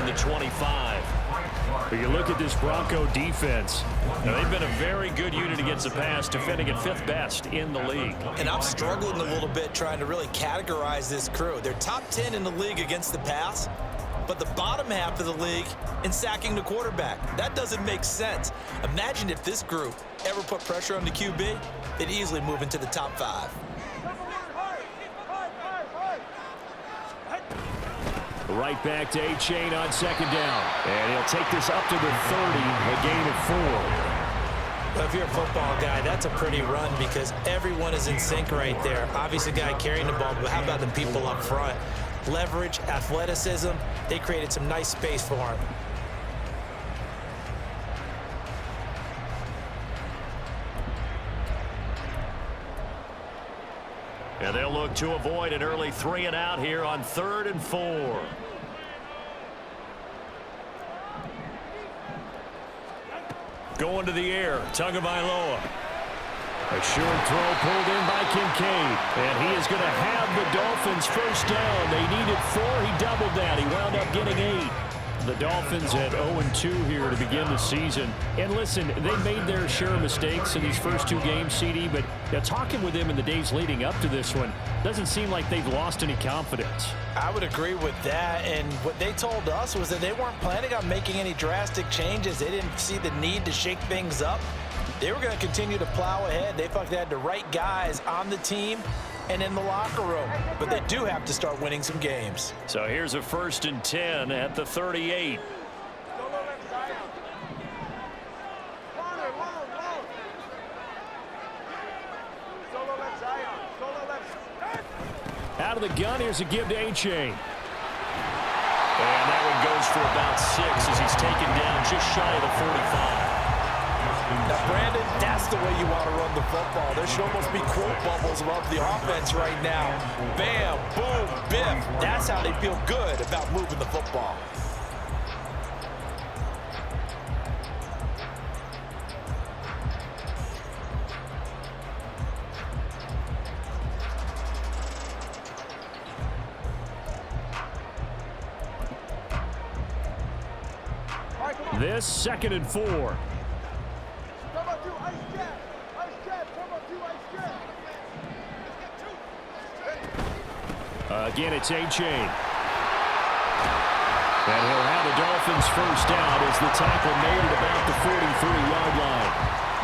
to the 25. But you look at this Bronco defense. Now, they've been a very good unit against the pass, defending at 5th best in the league. And I'm struggling a little bit trying to really categorize this crew. They're top 10 in the league against the pass, but the bottom half of the league in sacking the quarterback. That doesn't make sense. Imagine if this group ever put pressure on the QB, they'd easily move into the top 5. Right back to A-Chain on 2nd down. And he'll take this up to the 30, a gain of 4. Well, if you're a football guy, that's a pretty run because everyone is in sync right there. Obviously, the guy carrying the ball, but how about the people up front? Leverage, athleticism, they created some nice space for him. And they'll look to avoid an early 3 and out here on 3rd and 4. Going to the air, Tagovailoa. A short throw pulled in by Kincaid. And he is going to have the Dolphins first down. They needed 4. He doubled that. He wound up getting 8. The Dolphins at 0-2 here to begin the season. And listen, they made their share of mistakes in these first 2 games, CD, but talking with them in the days leading up to this one, doesn't seem like they've lost any confidence. I would agree with that, and what they told us was that they weren't planning on making any drastic changes. They didn't see the need to shake things up. They were going to continue to plow ahead. They felt they had the right guys on the team and in the locker room. But they do have to start winning some games. So here's a 1st and 10 at the 38. Out of the gun, here's a give to A-Chain. And that one goes for about 6 as he's taken down just shy of the 45. Now, Brandon, that's the way you want to run the football. There should almost be quote bubbles above the offense right now. Bam, boom, biff. That's how they feel good about moving the football. This 2nd and 4. Again, it's A-Chain. And he'll have the Dolphins first down as the tackle made at about the 43-yard line.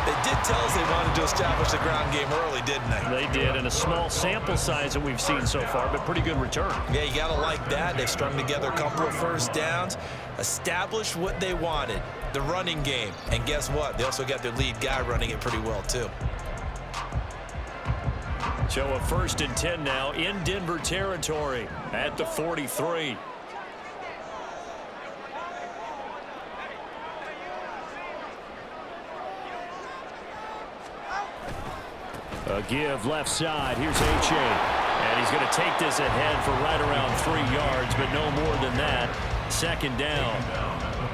They did tell us they wanted to establish the ground game early, didn't they? They did, in a small sample size that we've seen so far, but pretty good return. Yeah, you got to like that. They've strung together a couple of first downs, established what they wanted, the running game. And guess what? They also got their lead guy running it pretty well, too. So a 1st and 10 now in Denver territory at the 43. A give left side. Here's A-Chain. And he's going to take this ahead for right around 3 yards, but no more than that. 2nd down.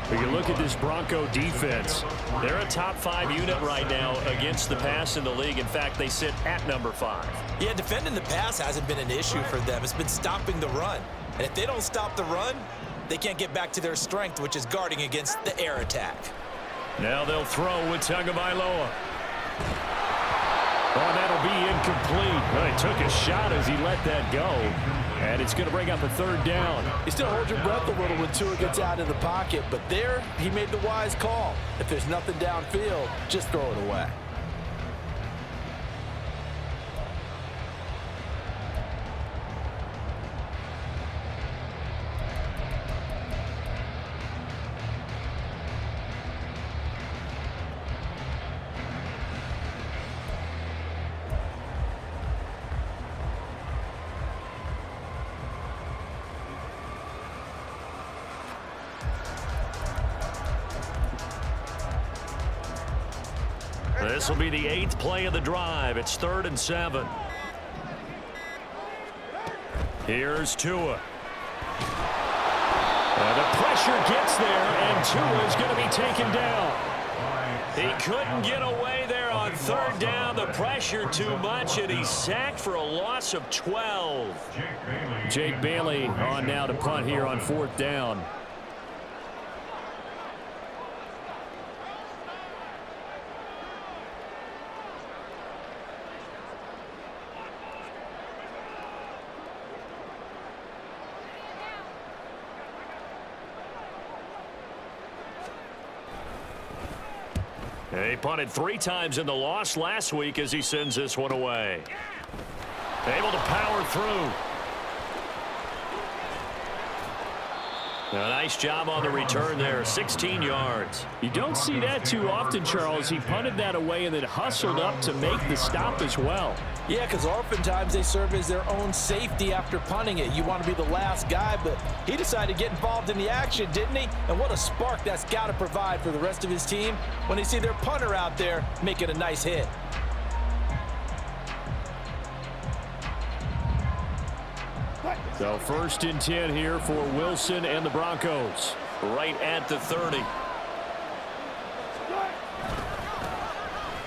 But you look at this Bronco defense. They're a top 5 unit right now against the pass in the league. In fact, they sit at number 5. Yeah, defending the pass hasn't been an issue for them. It's been stopping the run. And if they don't stop the run, they can't get back to their strength, which is guarding against the air attack. Now they'll throw with Tagovailoa. Oh, that'll be incomplete. Well, he took a shot as he let that go. And it's going to bring up a 3rd down. You still hold your breath a little when Tua gets out of the pocket, but there he made the wise call. If there's nothing downfield, just throw it away. This will be the 8th play of the drive. It's 3rd and 7. Here's Tua. The pressure gets there, and Tua is going to be taken down. He couldn't get away there on 3rd down. The pressure too much, and he's sacked for a loss of 12. Jake Bailey on now to punt here on 4th down. He punted 3 times in the loss last week as he sends this one away. Able to power through. A nice job on the return there, 16 yards. You don't see that too often, Charles. He punted that away and then hustled up to make the stop as well. Yeah, because oftentimes they serve as their own safety after punting it. You want to be the last guy, but he decided to get involved in the action, didn't he? And what a spark that's got to provide for the rest of his team when they see their punter out there making a nice hit. So 1st and 10 here for Wilson and the Broncos. Right at the 30.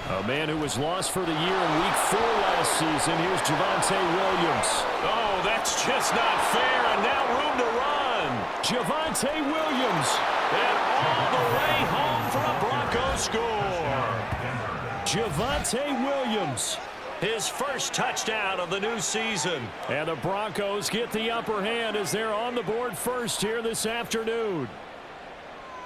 A man who was lost for the year in Week 4 last season. Here's Javonte Williams. Oh, that's just not fair, and now room to run. Javonte Williams. And all the way home for a Broncos score. Javonte Williams. His first touchdown of the new season. And the Broncos get the upper hand as they're on the board first here this afternoon.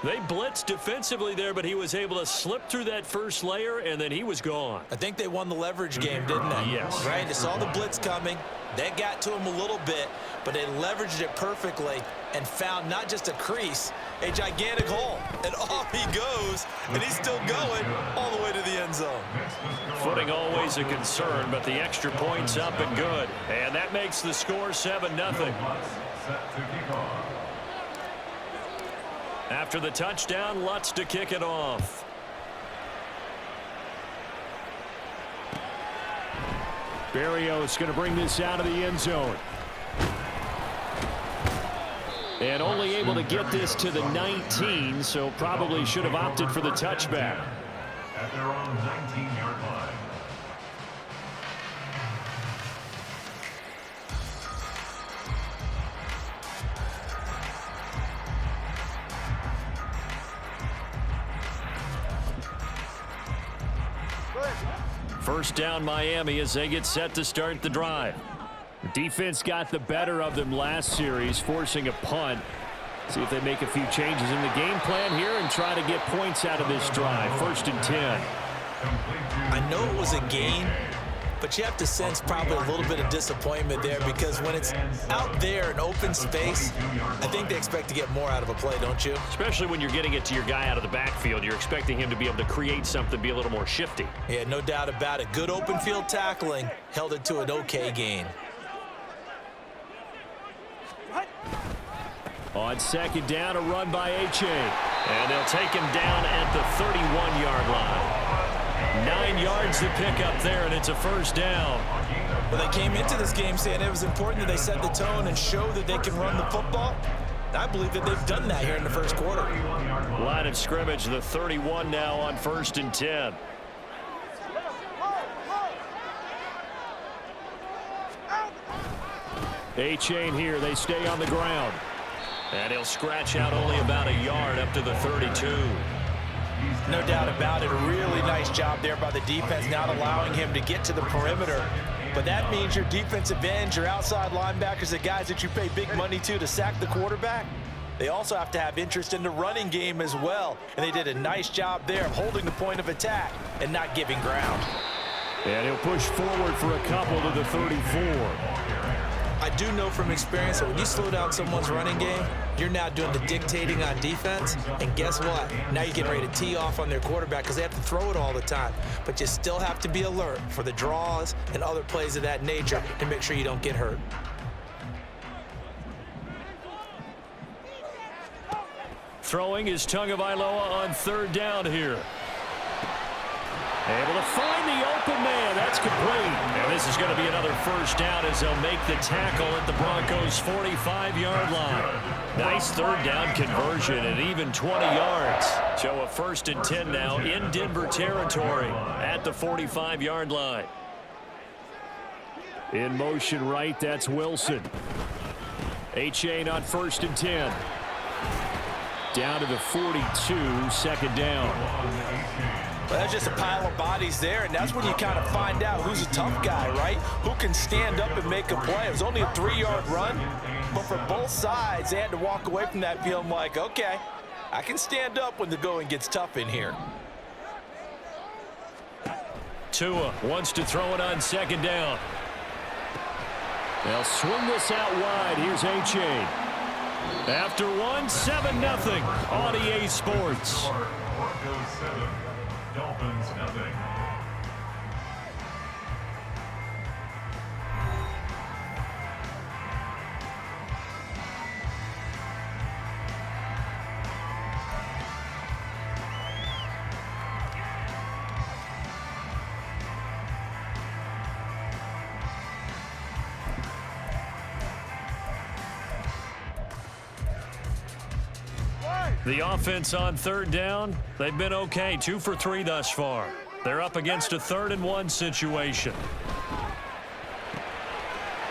They blitzed defensively there, but he was able to slip through that first layer, and then he was gone. I think they won the leverage game, didn't they? Yes. Right? They saw the blitz coming. That got to him a little bit, but they leveraged it perfectly and found not just a crease, a gigantic hole. And off he goes, and he's still going all the way to the end zone. Footing always a concern, but the extra point's up and good. And that makes the score 7-0. After the touchdown, Lutz to kick it off. Berrios going to bring this out of the end zone. And only able to get this to the 19, so probably should have opted for the touchback. At their own 19-yard line. First down Miami as they get set to start the drive. The defense got the better of them last series, forcing a punt. See if they make a few changes in the game plan here and try to get points out of this drive. 1st and 10. I know it was a gain, but you have to sense probably a little bit of disappointment there because when it's out there in open space, I think they expect to get more out of a play, don't you? Especially when you're getting it to your guy out of the backfield. You're expecting him to be able to create something, be a little more shifty. Yeah, no doubt about it. Good open field tackling held it to an okay gain. On 2nd down, a run by H.A. And they'll take him down at the 31-yard line. 9 yards to pick up there, and it's a 1st down. Well, they came into this game saying it was important that they set the tone and show that they can run the football. I believe that they've done that here in the first quarter. Line of scrimmage, the 31 now on 1st and 10. A-chain here. They stay on the ground. And he'll scratch out only about a yard up to the 32. No doubt about it. A really nice job there by the defense, not allowing him to get to the perimeter. But that means your defensive ends, your outside linebackers, the guys that you pay big money to sack the quarterback, they also have to have interest in the running game as well. And they did a nice job there of holding the point of attack and not giving ground. And he'll push forward for a couple to the 34. I do know from experience that when you slow down someone's running game, you're now doing the dictating on defense. And guess what? Now you're getting ready to tee off on their quarterback because they have to throw it all the time. But you still have to be alert for the draws and other plays of that nature to make sure you don't get hurt. Throwing is Tagovailoa on 3rd down here. Able to find the open man. That's complete. And this is going to be another 1st down as they'll make the tackle at the Broncos' 45-yard line. Nice 3rd down conversion and even 20 yards. So a 1st and 10 now in Denver territory at the 45-yard line. In motion right, that's Wilson. A-chain on 1st and 10. Down to the 42, 2nd down. Well, that's just a pile of bodies there, and that's when you kind of find out who's a tough guy, right? Who can stand up and make a play. It was only a 3-yard run, but for both sides, they had to walk away from that feeling like, okay, I can stand up when the going gets tough in here. Tua wants to throw it on second down. They'll swing this out wide. Here's A-Chain. After one, 7-0 on EA Sports. Broncos 7, Dolphins nothing. The offense on third down, they've been okay, 2 for 3 thus far. They're up against a 3rd and 1 situation.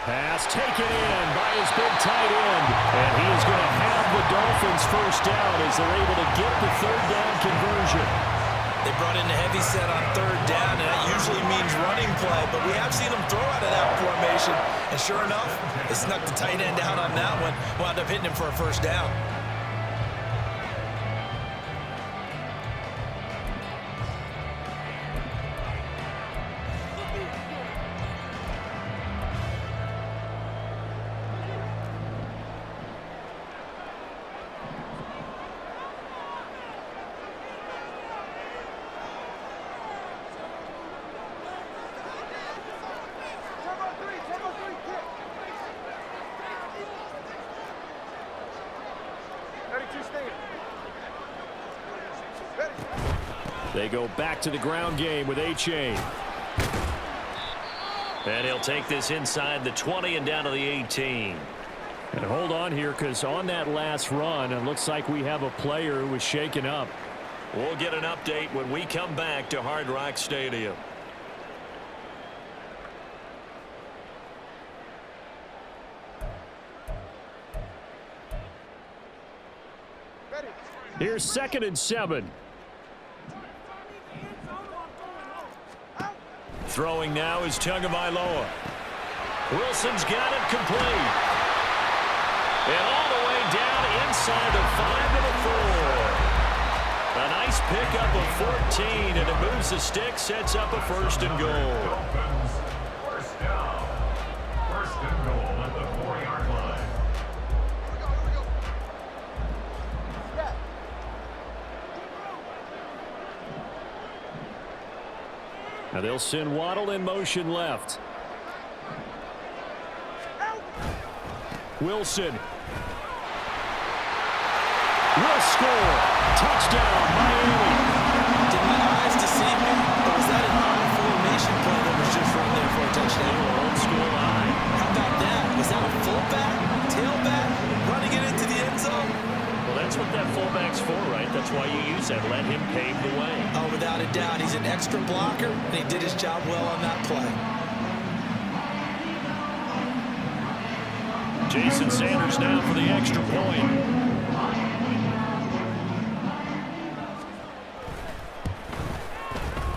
Pass taken in by his big tight end. And he is going to have the Dolphins first down as they're able to get the 3rd down conversion. They brought in a heavy set on 3rd down, and that usually means running play, but we have seen them throw out of that formation. And sure enough, they snuck the tight end out on that one, wound up hitting him for a first down. They go back to the ground game with A-Chain. And he'll take this inside the 20 and down to the 18. And hold on here, because on that last run, it looks like we have a player who was shaken up. We'll get an update when we come back to Hard Rock Stadium. Here's 2nd and 7. Throwing now is Tagovailoa. Wilson's got it complete. And all the way down inside the 5 and a 4. A nice pickup of 14, and it moves the stick, sets up a 1st and goal. Dolphins, first down. 1st and goal at the 4-yard line. Now they'll send Waddle in motion left. Wilson will score. Touchdown, Miami. Did my eyes deceive me, or was that an on-formation play that was just run there for a touchdown? Old school eye. How about that? Was that a fullback, tailback, running it into the end zone? Well, that's what that fullback's for, right? That's why you use that. Let him pave the way. Oh, without a doubt. He's an extra blocker, and he did his job well on that play. Jason Sanders now for the extra point.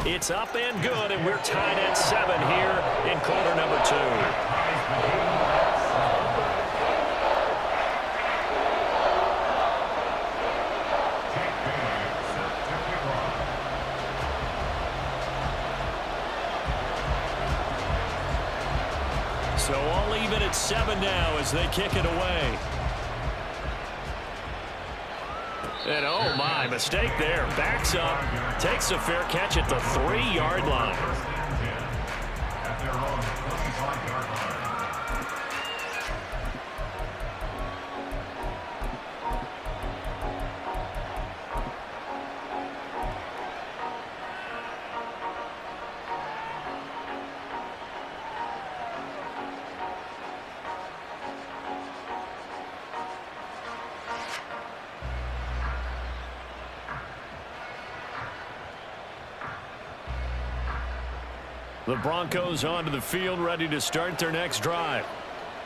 It's up and good, and we're tied at 7 here in quarter number 2. So all even at 7 now as they kick it away. And oh my, mistake there. Backs up, takes a fair catch at the 3-yard line. At their own 25-yard line. The Broncos onto the field, ready to start their next drive.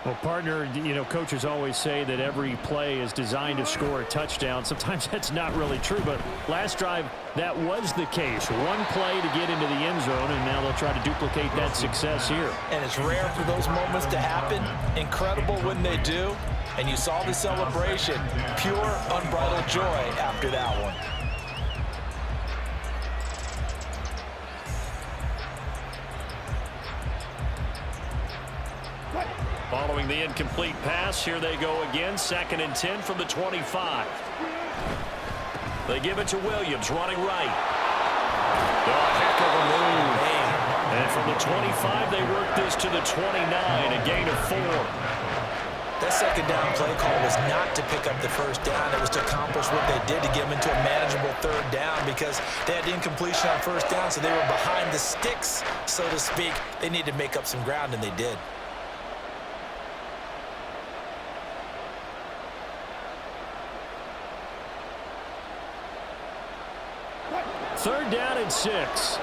Well, partner, you know, coaches always say that every play is designed to score a touchdown. Sometimes that's not really true, but last drive, that was the case. One play to get into the end zone, and now they'll try to duplicate that success here. And it's rare for those moments to happen. Incredible when they do. And you saw the celebration. Pure, unbridled joy after that one. Following the incomplete pass, here they go again. 2nd and 10 from the 25. They give it to Williams, running right. Oh, heck of a move. And from the 25, they work this to the 29, a gain of 4. That 2nd down play call was not to pick up the 1st down. It was to accomplish what they did to get them into a manageable 3rd down because they had incompletion on 1st down, so they were behind the sticks, so to speak. They needed to make up some ground, and they did. Third down and 6.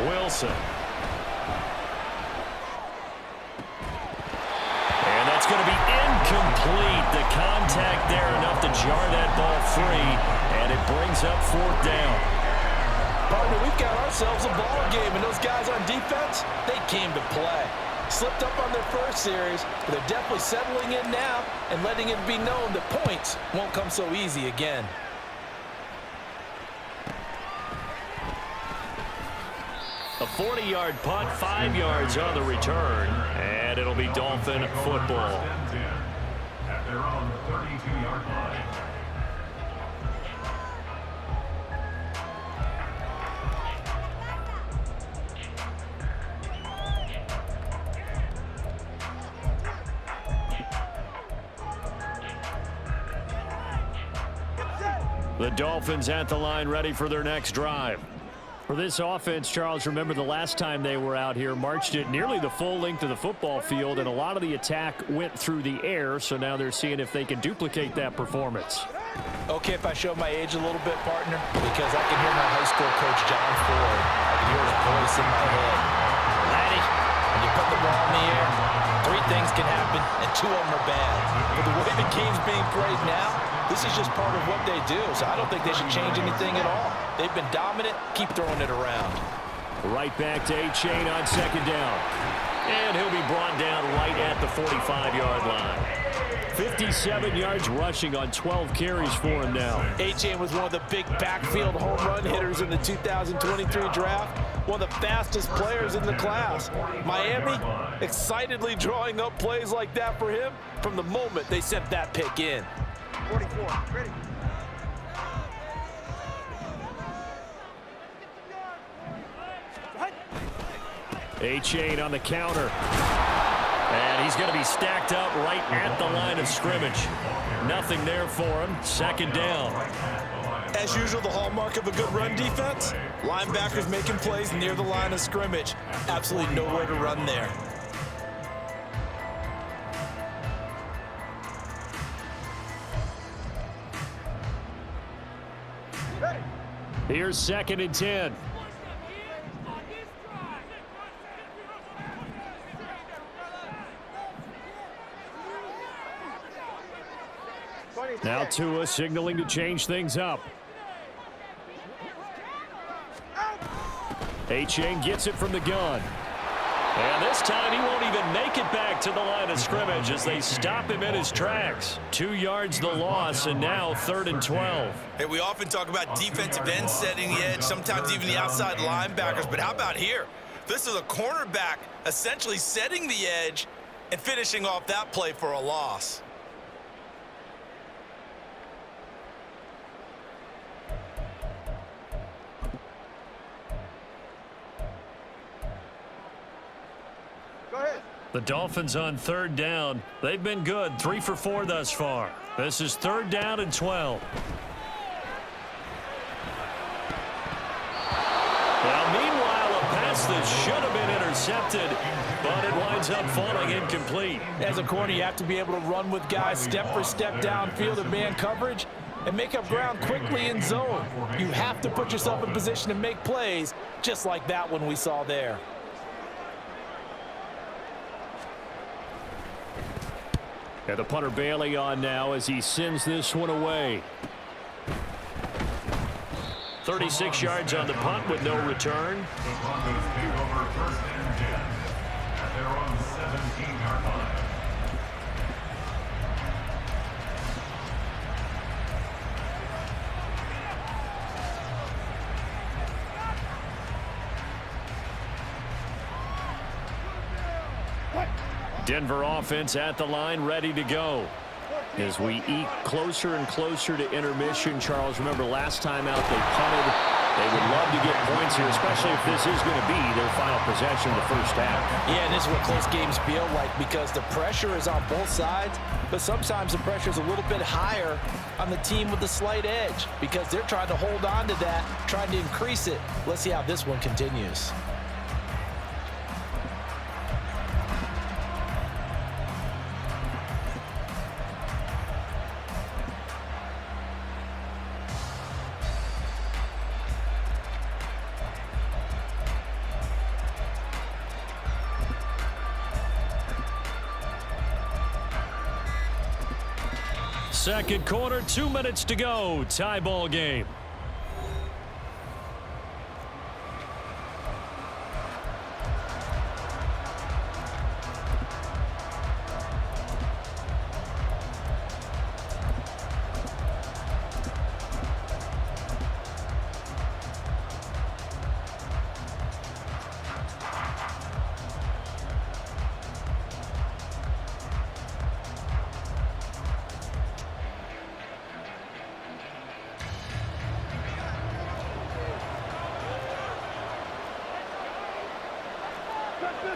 Wilson. And that's going to be incomplete. The contact there enough to jar that ball free, and it brings up 4th down. Partner, we've got ourselves a ball game, and those guys on defense, they came to play. Slipped up on their first series, but they're definitely settling in now and letting it be known that points won't come so easy again. A 40-yard punt, 5 yards on the return, and it'll be Dolphin football. At their own 32-yard line. The Dolphins at the line ready for their next drive. For this offense, Charles, remember the last time they were out here, marched it nearly the full length of the football field, and a lot of the attack went through the air, so now they're seeing if they can duplicate that performance. Okay, if I show my age a little bit, partner, because I can hear my high school coach, John Ford. I can hear his voice in my head. Laddie, when you put the ball in the air, 3 things can happen, and 2 of them are bad. But the way the game's being played now, this is just part of what they do, so I don't think they should change anything at all. They've been dominant. Keep throwing it around. Right back to A-Chain on 2nd down. And he'll be brought down right at the 45-yard line. 57 yards rushing on 12 carries for him now. A-Chain was one of the big backfield home run hitters in the 2023 draft. One of the fastest players in the class. Miami excitedly drawing up plays like that for him from the moment they sent that pick in. 44, ready. A-Chain on the counter. And he's going to be stacked up right at the line of scrimmage. Nothing there for him. 2nd down. As usual, the hallmark of a good run defense, linebackers making plays near the line of scrimmage. Absolutely nowhere to run there. Here's 2nd and 10. Now Tua signaling to change things up. A-Chain gets it from the gun. And this time he won't even make it back to the line of scrimmage as they stop him in his tracks. 2 yards the loss, and now 3rd and 12. Hey, we often talk about defensive ends setting the edge, sometimes even the outside linebackers, but how about here? This is a cornerback essentially setting the edge and finishing off that play for a loss. The Dolphins on 3rd down. They've been good, 3 for 4 thus far. This is 3rd down and 12. Now, meanwhile, a pass that should have been intercepted, but it winds up falling incomplete. As a corner, you have to be able to run with guys step for step downfield in man coverage and make up ground quickly in zone. You have to put yourself in position to make plays, just like that one we saw there. And the punter Bailey on now as he sends this one away. 36 yards on the punt with no return. The Broncos take over 1st and 10 at their own 17-yard line. Denver offense at the line, ready to go. As we eke closer and closer to intermission, Charles, remember last time out they punted. They would love to get points here, especially if this is going to be their final possession of the first half. Yeah, and this is what close games feel like because the pressure is on both sides, but sometimes the pressure is a little bit higher on the team with the slight edge because they're trying to hold on to that, trying to increase it. Let's see how this one continues. Second quarter, 2 minutes to go. Tie ball game.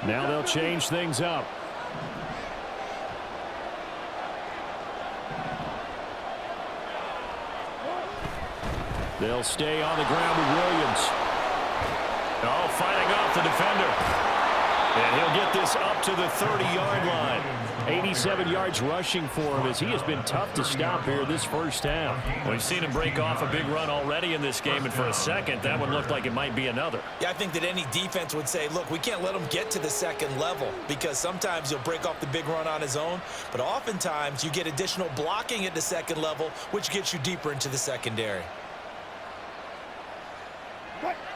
Now they'll change things up. They'll stay on the ground with Williams. Oh, fighting off the defender. And he'll get this up to the 30-yard line. 87 yards rushing for him as he has been tough to stop here this first half. We've seen him break off a big run already in this game, and for a second, that one looked like it might be another. Yeah, I think that any defense would say, look, we can't let him get to the second level because sometimes he'll break off the big run on his own, but oftentimes you get additional blocking at the second level, which gets you deeper into the secondary.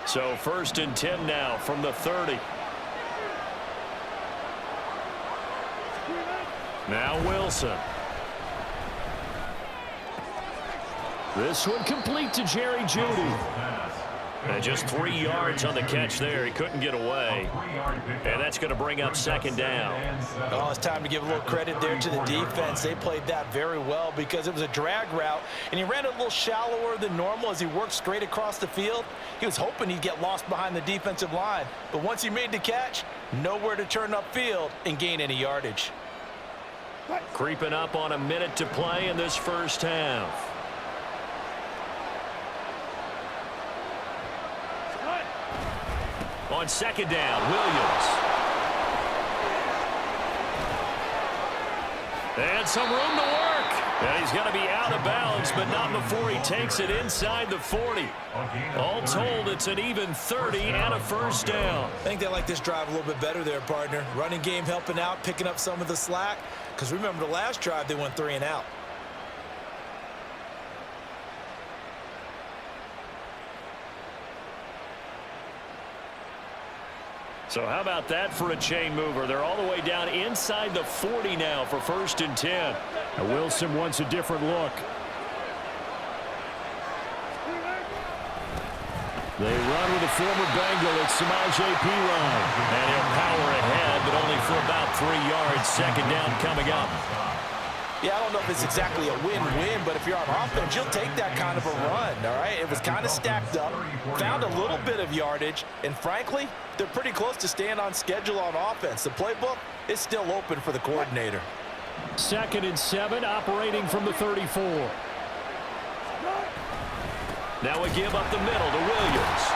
So 1st and 10 now from the 30. Now Wilson. This one complete to Jerry Jeudy. And just 3 yards on the catch there. He couldn't get away. And that's going to bring up second down. Oh, it's time to give a little credit there to the defense. They played that very well because it was a drag route, and he ran a little shallower than normal as he worked straight across the field. He was hoping he'd get lost behind the defensive line. But once he made the catch, nowhere to turn upfield and gain any yardage. Creeping up on a minute to play in this first half. On second down, Williams. And some room to work. And he's going to be out of bounds, but not before he takes it inside the 40. All told, it's an even 30 and a first down. I think they like this drive a little bit better there, partner. Running game helping out, picking up some of the slack. Because remember the last drive, they went 3 and out. So how about that for a chain mover? They're all the way down inside the 40 now for 1st and 10. Now Wilson wants a different look. They run with a former Bengal. It's Samaje Perine. And he'll power ahead, but only for about 3 yards. Second down coming up. Yeah, I don't know if it's exactly a win-win, but if you're on offense, you'll take that kind of a run, all right? It was kind of stacked up, found a little bit of yardage, and frankly, they're pretty close to staying on schedule on offense. The playbook is still open for the coordinator. 2nd and 7, operating from the 34. Now we give up the middle to Williams.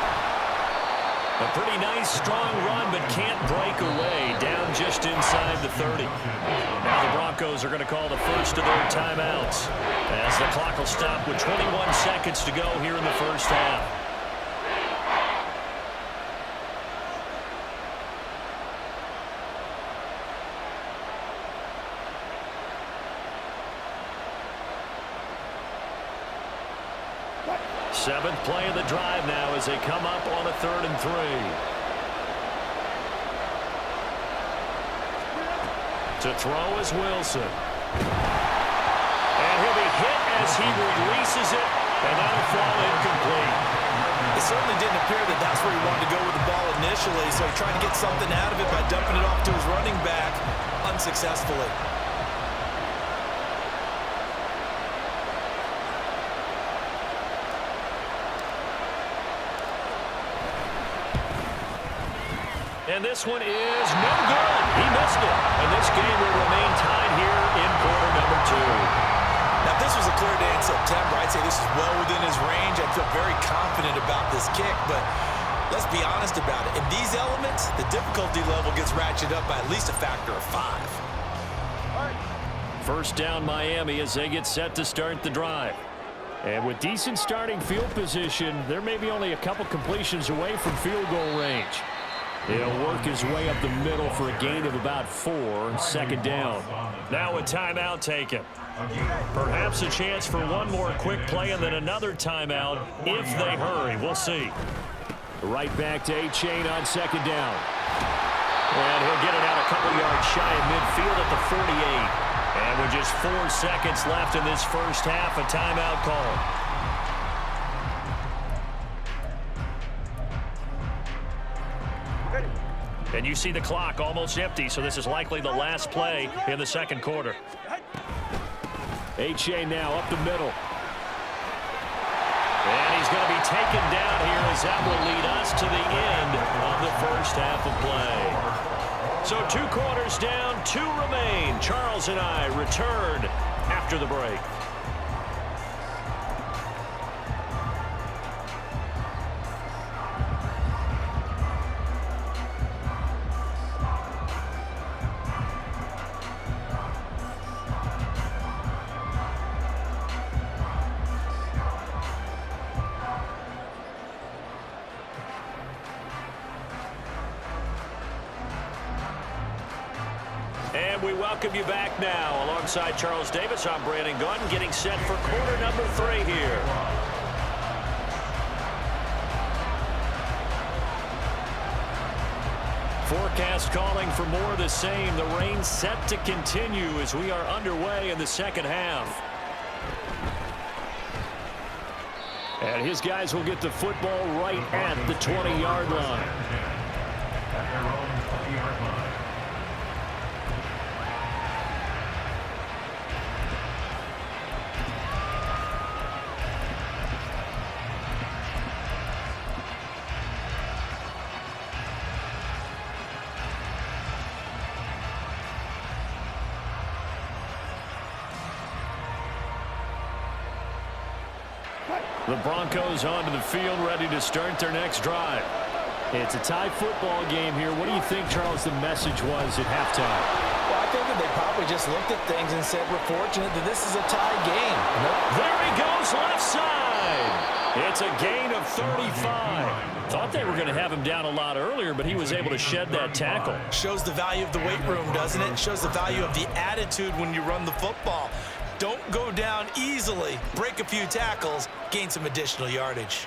A pretty nice, strong run, but can't break away. Down just inside the 30. Now the Broncos are going to call the first of their timeouts as the clock will stop with 21 seconds to go here in the first half. Seventh play of the drive now as they come up on a 3rd and 3. To throw is Wilson. And he'll be hit as he releases it, and that'll fall incomplete. It certainly didn't appear that that's where he wanted to go with the ball initially. initially, so he tried to get something out of it by dumping it off to his running back unsuccessfully. And this one is no good. He missed it. And this game will remain tied here in quarter number 2. Now, if this was a clear day in September, I'd say this is well within his range. I feel very confident about this kick, but let's be honest about it. In these elements, the difficulty level gets ratcheted up by at least a factor of 5. First down Miami as they get set to start the drive. And with decent starting field position, there may be only a couple completions away from field goal range. He'll work his way up the middle for a gain of about 4, second down. Now a timeout taken. Perhaps a chance for one more quick play and then another timeout if they hurry. We'll see. Right back to A-Chain on second down. And he'll get it out a couple yards shy of midfield at the 48. And with just 4 seconds left in this first half, a timeout call. And you see the clock almost empty, so this is likely the last play in the second quarter. H.A. now up the middle. And he's going to be taken down here as that will lead us to the end of the first half of play. So 2 quarters down, 2 remain. Charles and I return after the break. And we welcome you back now. Alongside Charles Davis, I'm Brandon Gunn, getting set for quarter number 3 here. Forecast calling for more of the same. The rain set to continue as we are underway in the second half. And his guys will get the football right at the 20-yard line. At their own 20-yard line. The Broncos onto the field, ready to start their next drive. It's a tie football game here. What do you think, Charles, the message was at halftime? Well, I think that they probably just looked at things and said, we're fortunate that this is a tie game. There he goes, left side. It's a gain of 35. Thought they were going to have him down a lot earlier, but he was able to shed that tackle. Shows the value of the weight room, doesn't it? Shows the value of the attitude when you run the football. Don't go down easily. Break a few tackles. Gain some additional yardage.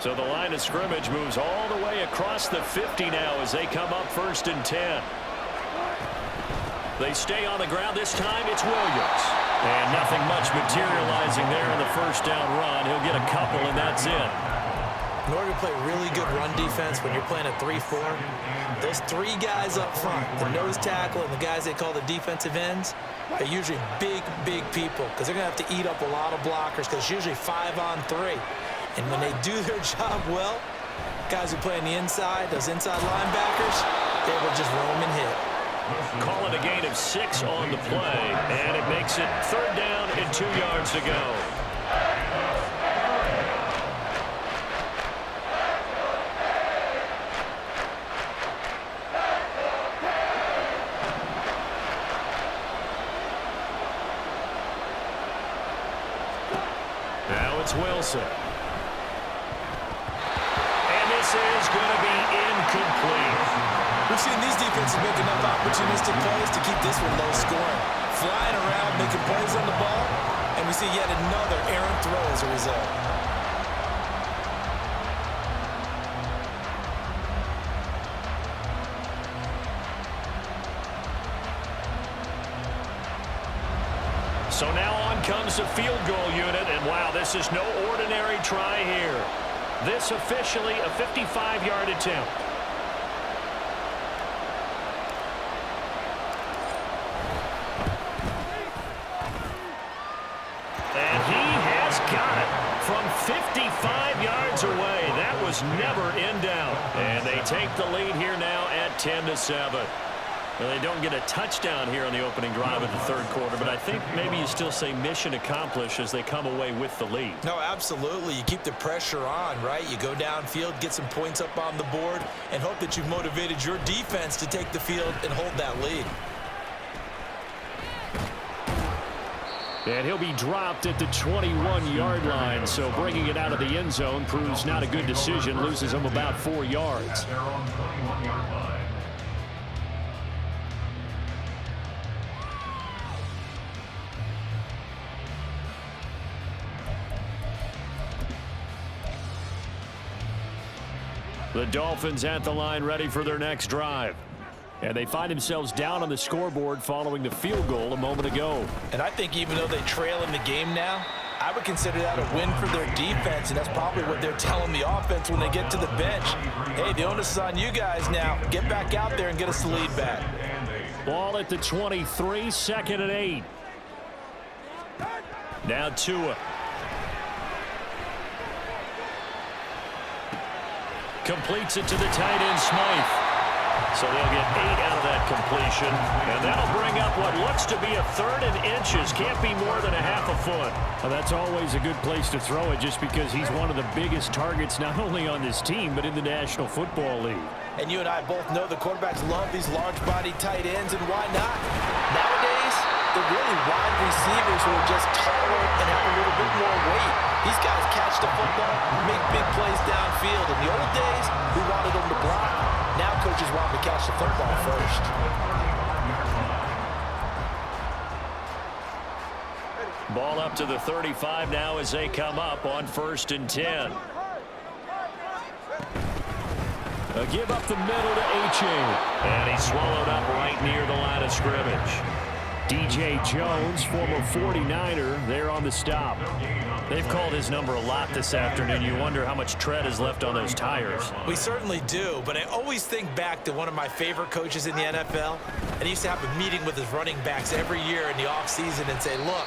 So the line of scrimmage moves all the way across the 50 now as they come up 1st and 10. They stay on the ground. This time it's Williams. And nothing much materializing there in the first down run. He'll get a couple, and that's it. In order to play really good run defense when you're playing a 3-4, those 3 guys up front, the nose tackle and the guys they call the defensive ends, are usually big, big people because they're going to have to eat up a lot of blockers because it's usually 5-on-3. And when they do their job well, guys who play on the inside, those inside linebackers, they will just roam and hit. Call it a gain of 6 on the play, and it makes it 3rd down and 2 yards to go. Now it's Wilson. And this is going to be incomplete. We've seen these defenses make enough opportunistic plays to keep this one low scoring. Flying around, making plays on the ball, and we see yet another errant throw as a result. So now on comes the field goal unit, and wow, this is no ordinary try here. This officially a 55-yard attempt. And he has got it from 55 yards away. That was never in doubt. And they take the lead here now at 10-7. Well, they don't get a touchdown here on the opening drive of the third quarter, but I think maybe you still say mission accomplished as they come away with the lead. No, absolutely. You keep the pressure on, right? You go downfield, get some points up on the board, and hope that you've motivated your defense to take the field and hold that lead. And he'll be dropped at the 21-yard line, so bringing it out of the end zone proves not a good decision, loses him about 4 yards. They're on the 21-yard line. The Dolphins at the line ready for their next drive. And they find themselves down on the scoreboard following the field goal a moment ago. And I think even though they trail in the game now, I would consider that a win for their defense, and that's probably what they're telling the offense when they get to the bench. Hey, the onus is on you guys now. Get back out there and get us the lead back. Ball at the 23, 2nd and 8. Now Tua. Completes it to the tight end, Smythe. So they'll get 8 out of that completion. And that'll bring up what looks to be a 3rd and inches. Can't be more than a half a foot. Well, that's always a good place to throw it just because he's one of the biggest targets not only on this team but in the National Football League. And you and I both know the quarterbacks love these large-bodied tight ends, and why not? Nowadays, they're really wide receivers who are just taller and have a little bit more weight. These guys catch the football, make big plays downfield. In the old days, we wanted them to block. Now coaches want them to catch the football first. Ball up to the 35 now as they come up on 1st and 10. A give up the middle to A-Chain. And he's swallowed up right near the line of scrimmage. DJ Jones, former 49er, there on the stop. They've called his number a lot this afternoon. You wonder how much tread is left on those tires. We certainly do, but I always think back to one of my favorite coaches in the NFL, and he used to have a meeting with his running backs every year in the offseason and say, look,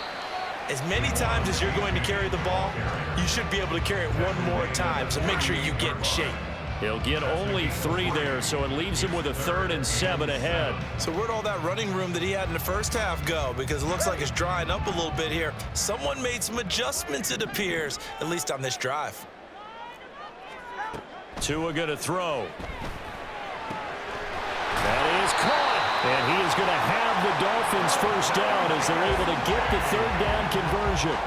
as many times as you're going to carry the ball, you should be able to carry it one more time, so make sure you get in shape. He'll get only 3 there, so it leaves him with a 3rd and 7 ahead. So where'd all that running room that he had in the first half go? Because it looks like it's drying up a little bit here. Someone made some adjustments, it appears, at least on this drive. Tua going to throw. That is caught. And he is going to have the Dolphins first down as they're able to get the 3rd down conversion.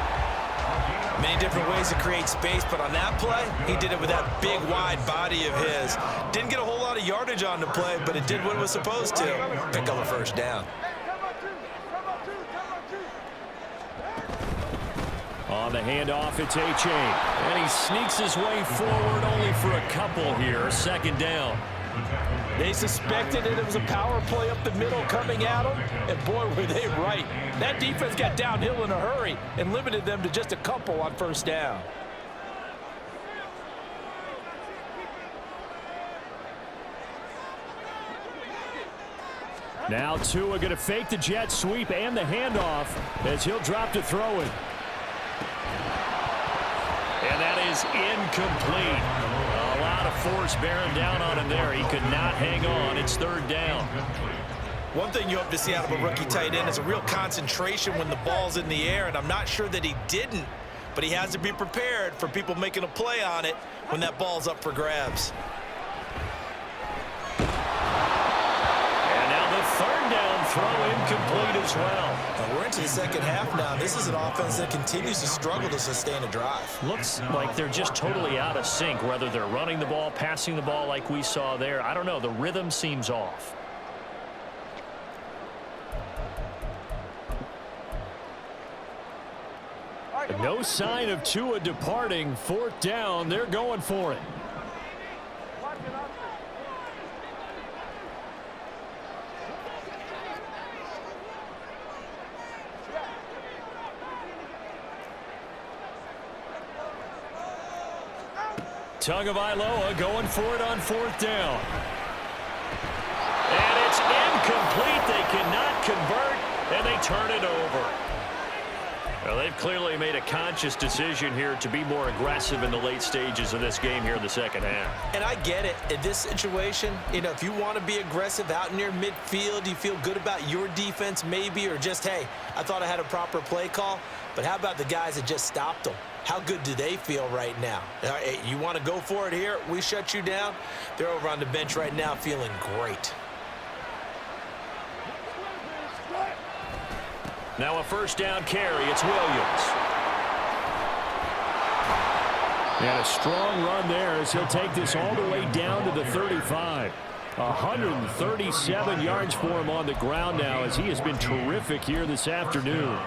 Many different ways to create space, but on that play, he did it with that big, wide body of his. Didn't get a whole lot of yardage on the play, but it did what it was supposed to. Pick up a first down. On the handoff, it's A-Chain. And he sneaks his way forward only for a couple here. 2nd down. They suspected it was a power play up the middle coming at them, and boy, were they right. That defense got downhill in a hurry and limited them to just a couple on 1st down. Now Tua going to fake the jet sweep and the handoff as he'll drop to throw it. And that is incomplete. A lot of force bearing down on him there. He could not hang on. It's 3rd down. One thing you hope to see out of a rookie tight end is a real concentration when the ball's in the air, and I'm not sure that he didn't, but he has to be prepared for people making a play on it when that ball's up for grabs. And now the 3rd down throw incomplete as well. Now we're into the 2nd half now. This is an offense that continues to struggle to sustain a drive. Looks like they're just totally out of sync, whether they're running the ball, passing the ball like we saw there. I don't know. The rhythm seems off. No sign of Tua departing. 4th down. They're going for it. Tagovailoa going for it on 4th down. And it's incomplete. They cannot convert, and they turn it over. Well, they've clearly made a conscious decision here to be more aggressive in the late stages of this game here in the second half. And I get it. In this situation, you know, if you want to be aggressive out near midfield, you feel good about your defense maybe, or just, hey, I thought I had a proper play call. But how about the guys that just stopped them? How good do they feel right now? You want to go for it here? We shut you down. They're over on the bench right now feeling great. Now a 1st down carry. It's Williams. And a strong run there as he'll take this all the way down to the 35. 137 yards for him on the ground now as he has been terrific here this afternoon.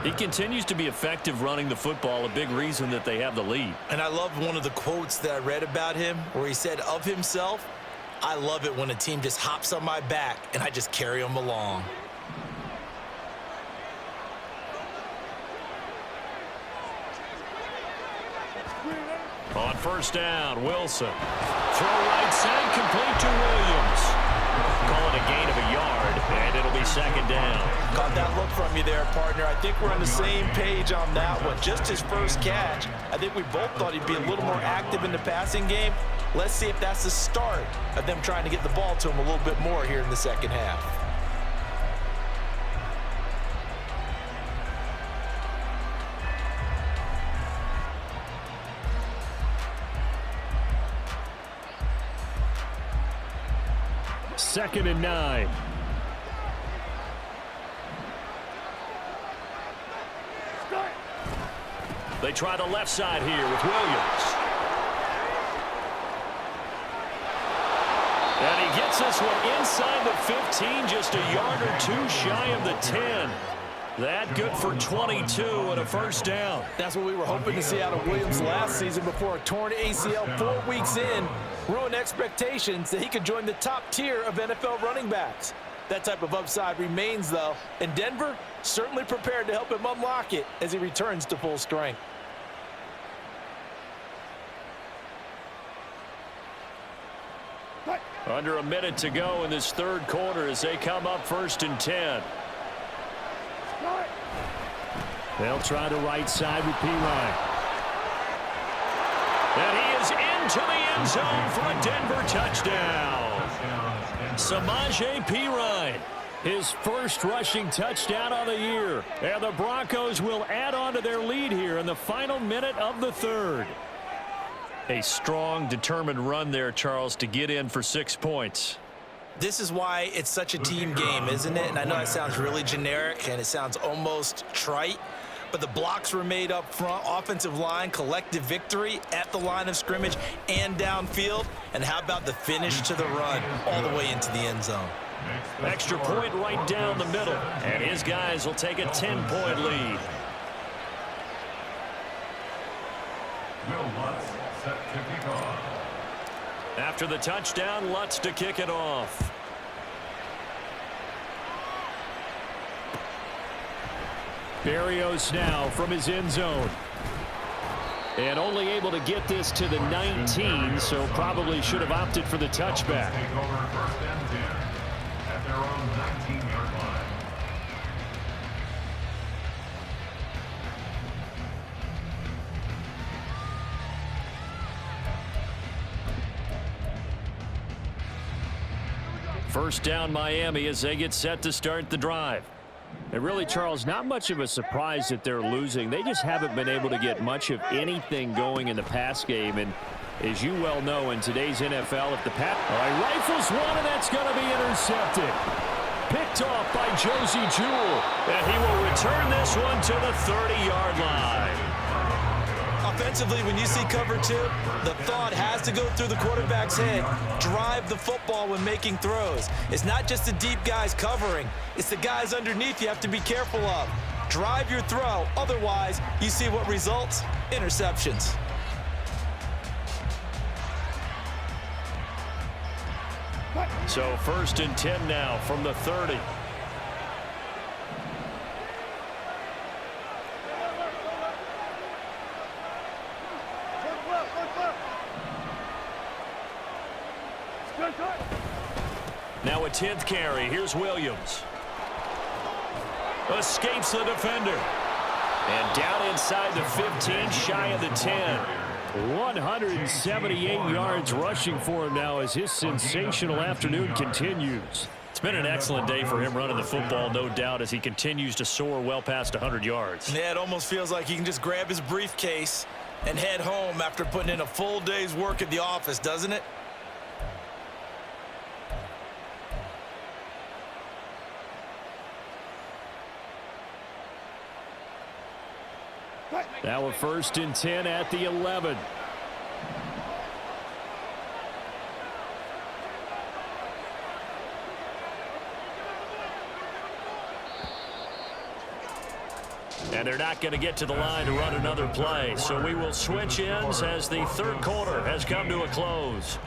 He continues to be effective running the football, a big reason that they have the lead. And I love one of the quotes that I read about him where he said of himself, I love it when a team just hops on my back and I just carry them along. On 1st down, Wilson. Throw right side, complete to Williams. Call it a gain of a yard, and it'll be 2nd down. Caught that look from you there, partner. I think we're on the same page on that one. Just his first catch. I think we both thought he'd be a little more active in the passing game. Let's see if that's the start of them trying to get the ball to him a little bit more here in the second half. Second and 9. They try the left side here with Williams. And he gets this one inside the 15, just a yard or 2 shy of the 10. That good for 22 and a 1st down. That's what we were hoping to see out of Williams last season before a torn ACL 4 weeks in ruined expectations that he could join the top tier of NFL running backs. That type of upside remains, though, and Denver certainly prepared to help him unlock it as he returns to full strength. Under a minute to go in this 3rd quarter as they come up 1st and 10. They'll try the right side with P. Ryan. And he is into the end zone for a Denver touchdown. Samaje Perine, His first rushing touchdown of the year. And the Broncos will add on to their lead here in the final minute of the 3rd. A strong, determined run there, Charles, to get in for 6 points. This is why it's such a team game, isn't it? And I know it sounds really generic and it sounds almost trite, but the blocks were made up front, offensive line, collective victory at the line of scrimmage and downfield. And how about the finish to the run all the way into the end zone? Extra point right down the middle, and his guys will take a 10-point lead. Will Lutz set to kick off. After the touchdown, Lutz to kick it off. Berrios now from his end zone. And only able to get this to the 19, so probably should have opted for the touchback. Take over 1st and 10 at their own 19-yard line. First down, Miami, as they get set to start the drive. And really, Charles, not much of a surprise that they're losing. They just haven't been able to get much of anything going in the pass game. And as you well know, in today's NFL, if the pass rifles one, and that's going to be intercepted. Picked off by Josie Jewell. And he will return this one to the 30-yard line. Offensively, when you see cover 2, the thought has to go through the quarterback's head. Drive the football when making throws. It's not just the deep guys covering. It's the guys underneath you have to be careful of. Drive your throw. Otherwise, you see what results? Interceptions. So 1st and 10 now from the 30. Now a 10th carry. Here's Williams. Escapes the defender. And down inside the 15, shy of the 10. 178 yards rushing for him now as his sensational afternoon continues. It's been an excellent day for him running the football, no doubt, as he continues to soar well past 100 yards. Yeah, it almost feels like he can just grab his briefcase and head home after putting in a full day's work at the office, doesn't it? Now a 1st and 10 at the 11. And they're not going to get to the line to run another play. So we will switch ends as the 3rd quarter has come to a close.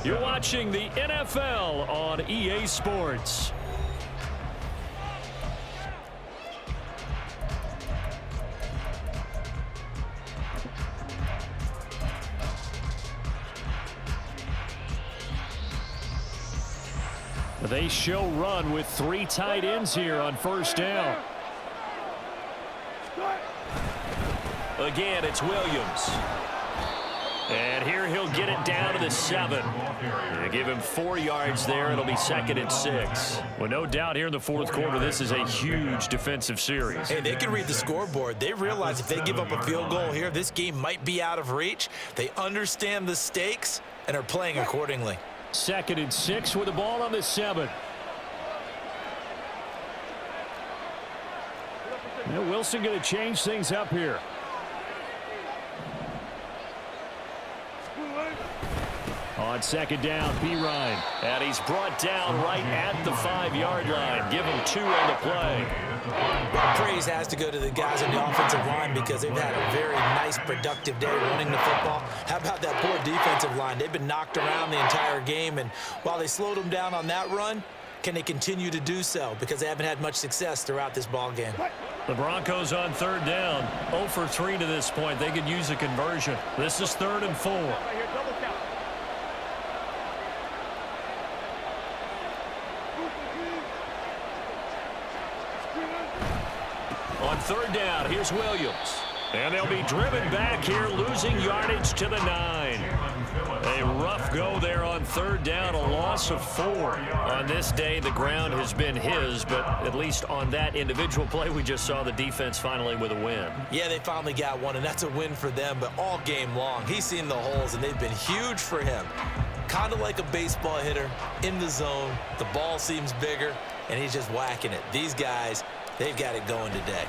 You're watching the NFL on EA Sports. They show run with 3 tight ends here on 1st down. Again, it's Williams. And here he'll get it down to the 7. They give him 4 yards there. It'll be 2nd and 6. Well, no doubt here in the 4th quarter, this is a huge defensive series. Hey, they can read the scoreboard. They realize if they give up a field goal here, this game might be out of reach. They understand the stakes and are playing accordingly. 2nd and 6 with the ball on the 7. Now Wilson going to change things up here. On 2nd down, B. Ryan. And he's brought down right at the 5-yard line. Give him 2 on the play. Praise has to go to the guys on the offensive line because they've had a very nice, productive day running the football. How about that poor defensive line? They've been knocked around the entire game, and while they slowed them down on that run, can they continue to do so? Because they haven't had much success throughout this ball game. The Broncos on 3rd down. 0 for 3 to this point. They could use a conversion. This is 3rd and 4. On 3rd down, here's Williams. And they'll be driven back here, losing yardage to the 9. A rough go there on 3rd down, a loss of 4. On this day, the ground has been his, but at least on that individual play, we just saw the defense finally with a win. Yeah, they finally got one, and that's a win for them, but all game long, he's seen the holes, and they've been huge for him. Kind of like a baseball hitter in the zone. The ball seems bigger, and he's just whacking it. These guys, they've got it going today.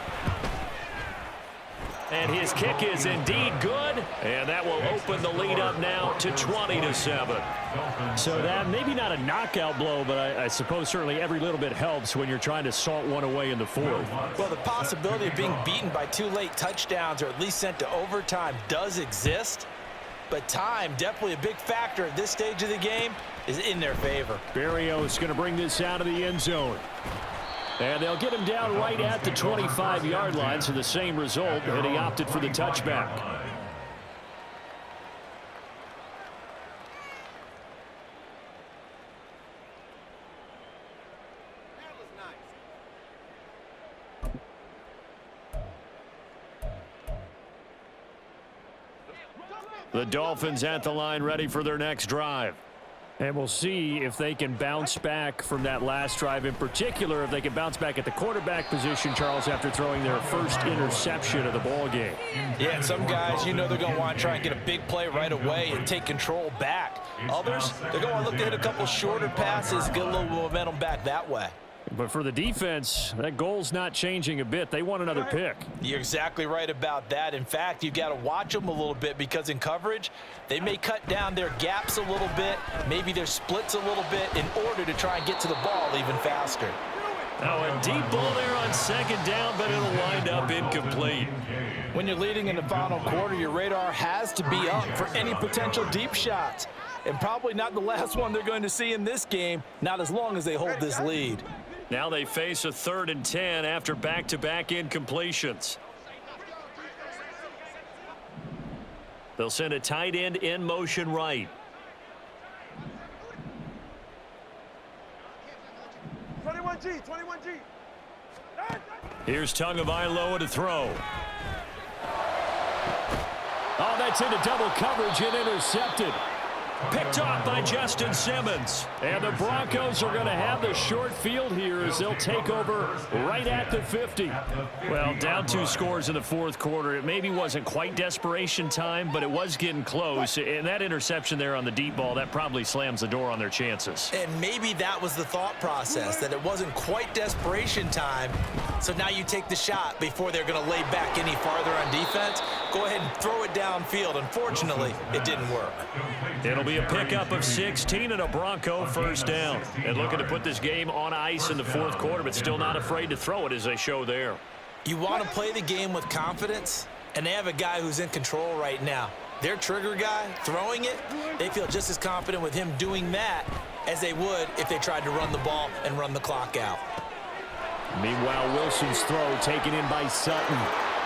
And his kick is indeed good, and that will open the lead up now to 20-7. So that maybe not a knockout blow, but I suppose certainly every little bit helps when you're trying to salt one away in the 4th. Well, the possibility of being beaten by 2 late touchdowns or at least sent to overtime does exist, but time, definitely a big factor at this stage of the game, is in their favor. Berrios going to bring this out of the end zone. And they'll get him down right at the 25-yard line, so the same result, and he opted for the touchback. The Dolphins at the line ready for their next drive. And we'll see if they can bounce back from that last drive. In particular, if they can bounce back at the quarterback position, Charles, after throwing their first interception of the ball game. Yeah, and some guys, you know they're going to want to try and get a big play right away and take control back. Others, they're going to want to look to hit a couple shorter passes, get a little momentum back that way. But for the defense, that goal's not changing a bit. They want another pick. You're exactly right about that. In fact, you've got to watch them a little bit because in coverage, they may cut down their gaps a little bit, maybe their splits a little bit in order to try and get to the ball even faster. Now a deep ball there on 2nd down, but it'll wind up incomplete. When you're leading in the final quarter, your radar has to be up for any potential deep shots. And probably not the last one they're going to see in this game, not as long as they hold this lead. Now they face a 3rd and 10 after back-to-back incompletions. They'll send a tight end in motion right. 21G, 21G. Here's Tagovailoa to throw. Oh, that's into double coverage and intercepted. Picked off by Justin Simmons. And the Broncos are going to have the short field here as they'll take over right at the 50. Well, down 2 scores in the fourth quarter. It maybe wasn't quite desperation time, but it was getting close. And that interception there on the deep ball, that probably slams the door on their chances. And maybe that was the thought process, that it wasn't quite desperation time. So now you take the shot before they're going to lay back any farther on defense. Go ahead and throw it downfield. Unfortunately, it didn't work. It'll be a pickup of 16 and a Bronco first down. And looking to put this game on ice in the fourth quarter, but still not afraid to throw it as they show there. You want to play the game with confidence, and they have a guy who's in control right now. Their trigger guy throwing it, they feel just as confident with him doing that as they would if they tried to run the ball and run the clock out. Meanwhile, Wilson's throw taken in by Sutton.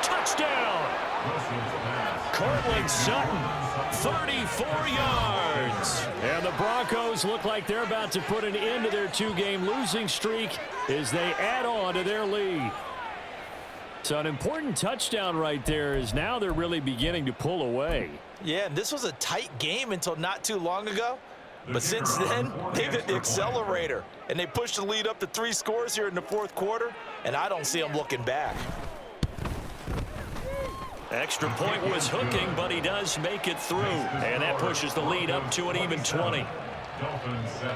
Touchdown! Cortland Sutton, 34 yards. And the Broncos look like they're about to put an end to their 2-game losing streak as they add on to their lead. So an important touchdown right there is now they're really beginning to pull away. Yeah, and this was a tight game until not too long ago. But since then, they've hit the accelerator, and they pushed the lead up to 3 scores here in the fourth quarter, and I don't see them looking back. Extra point was hooking, but he does make it through. And that pushes the lead up to an even 20. Dolphins 7.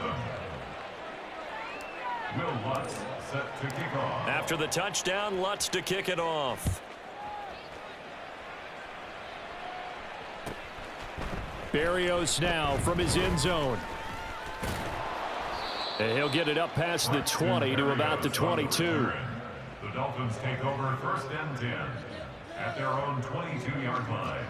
Will Lutz set to kick off. After the touchdown, Lutz to kick it off. Berrios now from his end zone. And he'll get it up past the 20 to about the 22. The Dolphins take over 1st and 10 at their own 22-yard line.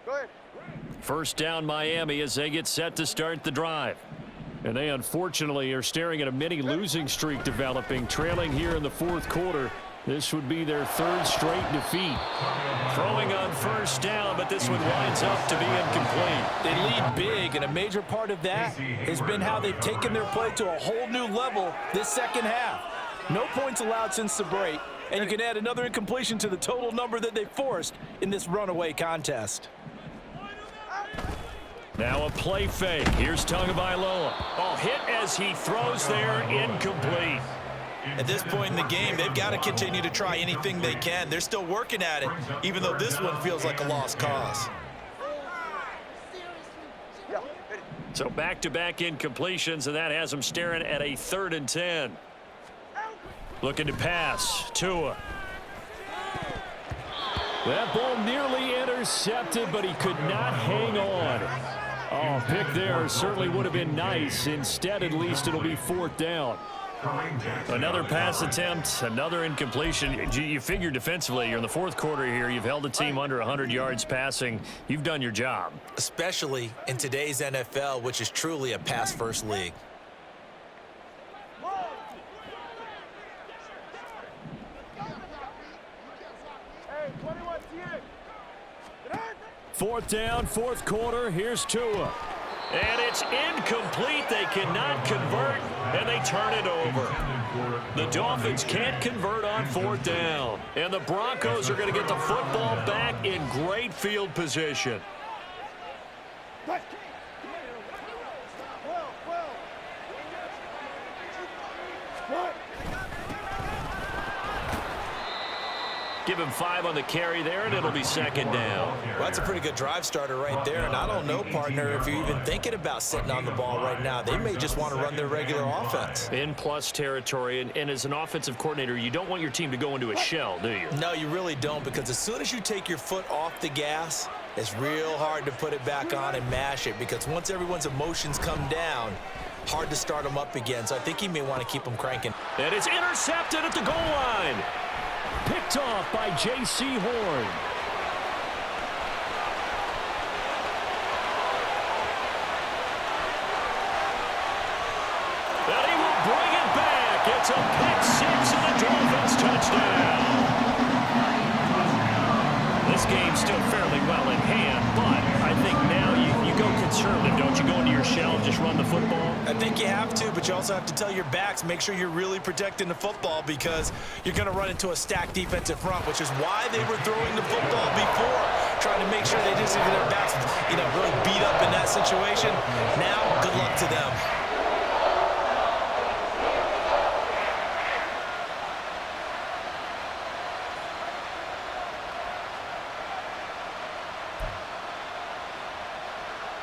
Go ahead. First down Miami as they get set to start the drive. And they unfortunately are staring at a mini losing streak developing, trailing here in the fourth quarter. This would be their 3rd straight defeat. Throwing on first down, but this one winds up to be incomplete. They lead big, and a major part of that has been how they've taken their play to a whole new level this second half. No points allowed since the break, and you can add another incompletion to the total number that they forced in this runaway contest. Now a play fake. Here's Tagovailoa. Oh, hit as he throws there, incomplete. At this point in the game, they've got to continue to try anything they can. They're still working at it, even though this one feels like a lost cause. So back-to-back incompletions, and that has them staring at a 3rd and 10. Looking to pass. Tua. That ball nearly intercepted, but he could not hang on. Oh, pick there certainly would have been nice. Instead, at least it'll be 4th down. Another pass attempt, another incompletion. You figure defensively, you're in the fourth quarter here. You've held the team under 100 yards passing. You've done your job. Especially in today's NFL, which is truly a pass-first league. Fourth down, fourth quarter. Here's Tua. And it's incomplete. They cannot convert, and they turn it over. The Dolphins can't convert on 4th down. And the Broncos are going to get the football back in great field position. Give him 5 on the carry there, and it'll be 2nd down. Well, that's a pretty good drive starter right there. And I don't know, partner, if you're even thinking about sitting on the ball right now. They may just want to run their regular offense. In plus territory, and as an offensive coordinator, you don't want your team to go into a shell, do you? No, you really don't, because as soon as you take your foot off the gas, it's real hard to put it back on and mash it, because once everyone's emotions come down, hard to start them up again. So I think he may want to keep them cranking. And it's intercepted at the goal line. Picked off by J.C. Horn. And he will bring it back. It's a pick 6 and the Dolphins touchdown. can, but I think now you go conservative, don't you? Go into your shell and just run the football? I think you have to, but you also have to tell your backs, make sure you're really protecting the football because you're going to run into a stacked defensive front, which is why they were throwing the football before, trying to make sure they didn't see their backs, really beat up in that situation. Now, good luck to them.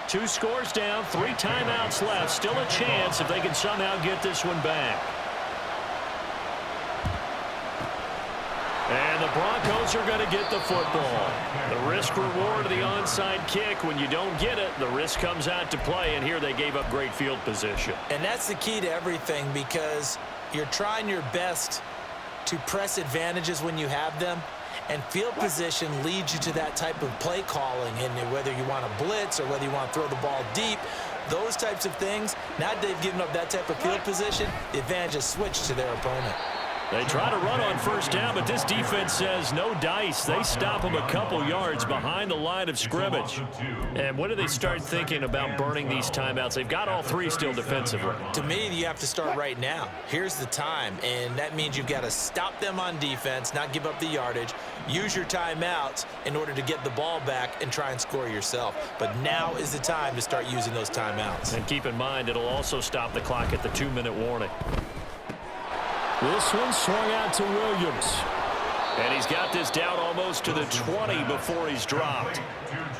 Two scores down, 3 timeouts left. Still a chance if they can somehow get this one back. And the Broncos are going to get the football. The risk reward of the onside kick. When you don't get it, the risk comes out to play. And here they gave up great field position. And that's the key to everything because you're trying your best to press advantages when you have them. And field position leads you to that type of play calling, and whether you want to blitz or whether you want to throw the ball deep, those types of things. Now that they've given up that type of field position, the advantage is switched to their opponent. They try to run on first down, but this defense says no dice. They stop them a couple yards behind the line of scrimmage. And when do they start thinking about burning these timeouts? They've got all 3 still defensively. To me, you have to start right now. Here's the time, and that means you've got to stop them on defense, not give up the yardage, use your timeouts in order to get the ball back and try and score yourself. But now is the time to start using those timeouts. And keep in mind, it'll also stop the clock at the 2-minute warning. This one swung out to Williams. And he's got this down almost to the 20 before he's dropped.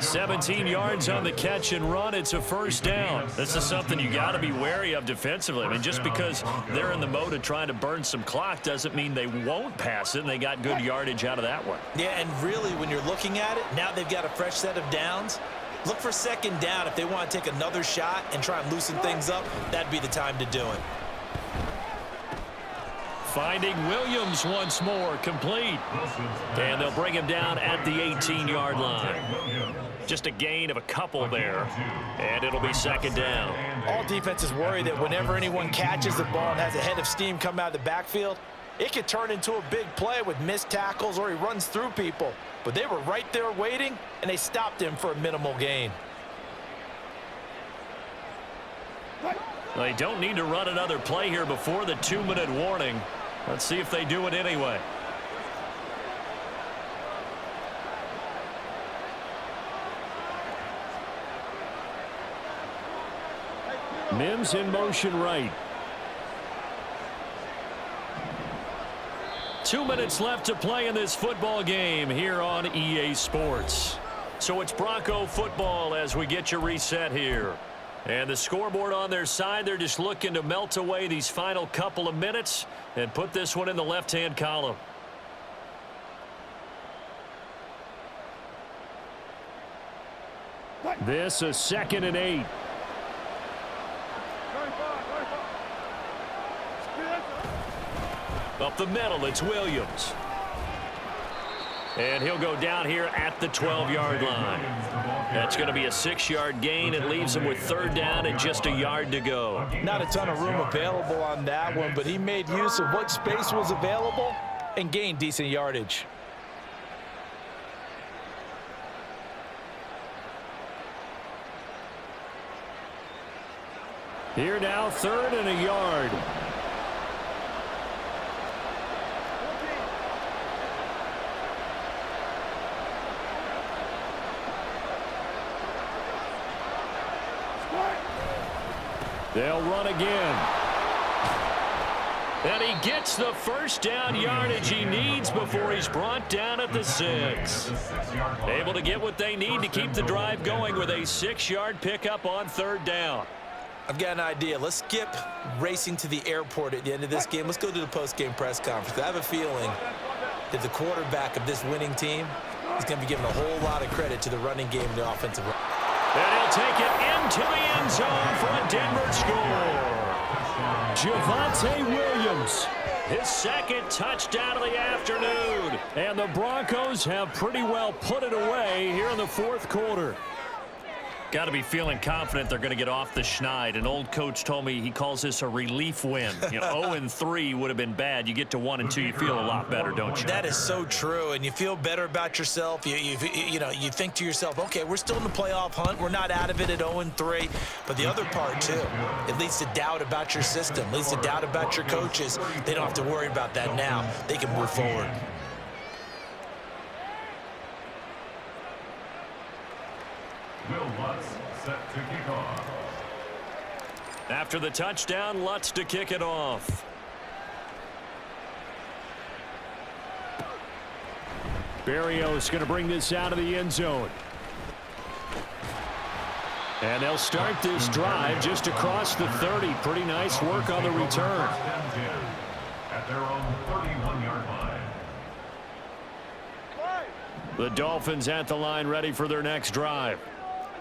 17 yards on the catch and run. It's a first down. This is something you got to be wary of defensively. I mean, just because they're in the mode of trying to burn some clock doesn't mean they won't pass it. And they got good yardage out of that one. Yeah, and really, when you're looking at it, now they've got a fresh set of downs. Look for second down. If they want to take another shot and try and loosen things up, that'd be the time to do it. Finding Williams once more, complete. And they'll bring him down at the 18-yard line. Just a gain of a couple there, and it'll be second down. All defenses worry that whenever anyone catches the ball and has a head of steam come out of the backfield, it could turn into a big play with missed tackles or he runs through people. But they were right there waiting, and they stopped him for a minimal gain. They don't need to run another play here before the 2-minute warning. Let's see if they do it anyway. Mims in motion right. 2 minutes left to play in this football game here on EA Sports. So it's Bronco football as we get your reset here. And the scoreboard on their side, they're just looking to melt away these final couple of minutes and put this one in the left-hand column. This is 2nd and 8. Up the middle, it's Williams. And he'll go down here at the 12-yard line. That's going to be a 6-yard gain. It leaves him with 3rd down and just a yard to go. Not a ton of room available on that one, but he made use of what space was available and gained decent yardage. Here now, 3rd and a yard. They'll run again. And he gets the first down yardage he needs before he's brought down at the 6. Able to get what they need to keep the drive going with a 6-yard pickup on 3rd down. I've got an idea. Let's skip racing to the airport at the end of this game. Let's go to the post-game press conference. I have a feeling that the quarterback of this winning team is going to be giving a whole lot of credit to the running game and the offensive line. And he'll take it into the end zone for a Denver score. Javonte Williams, his 2nd touchdown of the afternoon. And the Broncos have pretty well put it away here in the 4th quarter. Got to be feeling confident they're going to get off the schneid. An old coach told me he calls this a relief win. 0-3 would have been bad. You get to 1-2, you feel a lot better, don't you? That is so true, and you feel better about yourself. You think to yourself, okay, we're still in the playoff hunt. We're not out of it at 0-3. But the other part, too, it leads to doubt about your system, leads to doubt about your coaches. They don't have to worry about that now. They can move forward. Will Lutz set to kick off. After the touchdown, Lutz to kick it off. Berrios going to bring this out of the end zone. And they'll start this drive just across the 30. Pretty nice work on the return. At their own 31-yard line. The Dolphins at the line, ready for their next drive.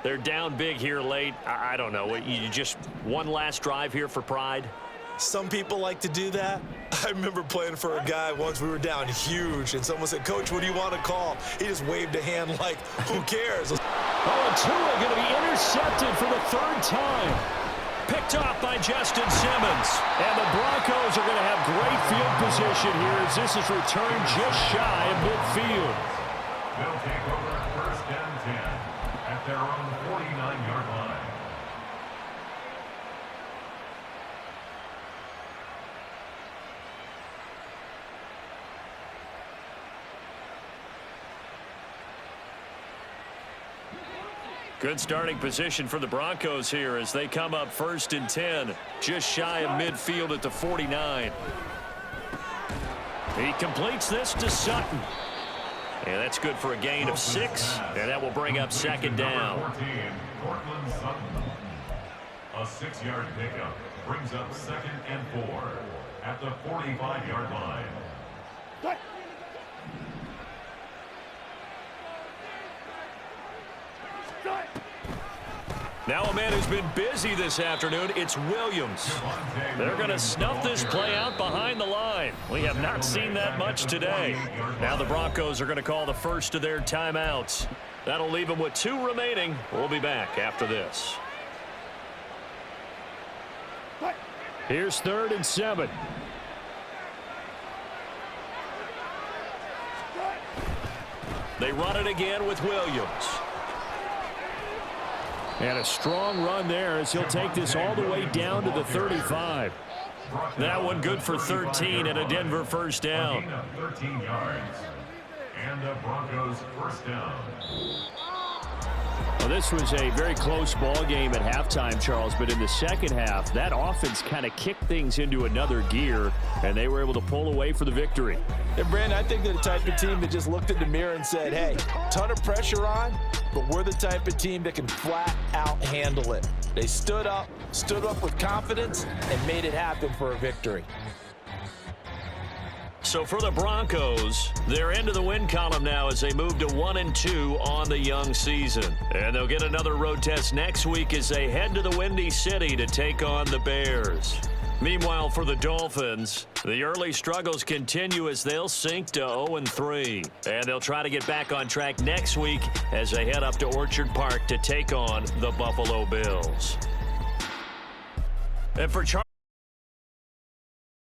They're down big here late. I don't know. You just one last drive here for pride? Some people like to do that. I remember playing for a guy once. We were down huge, and someone said, "Coach, what do you want to call?" He just waved a hand like, who cares? Oh, and Tua going to be intercepted for the third time. Picked off by Justin Simmons. And the Broncos are going to have great field position here as this is returned just shy of midfield. They'll take over first and 10 at their own 49-yard line. Good starting position for the Broncos here as they come up first and 10, just shy of midfield at the 49. He completes this to Sutton. And that's good for a gain of 6, and that will bring up second down. 14, Cortland Sutton. A 6-yard pickup brings up second and 4 at the 45-yard line. Now a man who's been busy this afternoon, it's Williams. They're going to snuff this play out behind the line. We have not seen that much today. Now the Broncos are going to call the first of their timeouts. That'll leave them with 2 remaining. We'll be back after this. Here's 3rd and 7. They run it again with Williams. And a strong run there as he'll take this all the way down to the 35. That one good for 13 and a Denver first down. 13 yards. And the Broncos first down. Well, this was a very close ball game at halftime, Charles, but in the second half, that offense kind of kicked things into another gear, and they were able to pull away for the victory. And Brandon, I think they're the type of team that just looked in the mirror and said, hey, ton of pressure on, but we're the type of team that can flat out handle it. They stood up with confidence, and made it happen for a victory. So for the Broncos, they're into the win column now as they move to 1-2 on the young season. And they'll get another road test next week as they head to the Windy City to take on the Bears. Meanwhile, for the Dolphins, the early struggles continue as they'll sink to 0-3. And they'll try to get back on track next week as they head up to Orchard Park to take on the Buffalo Bills. And for Charles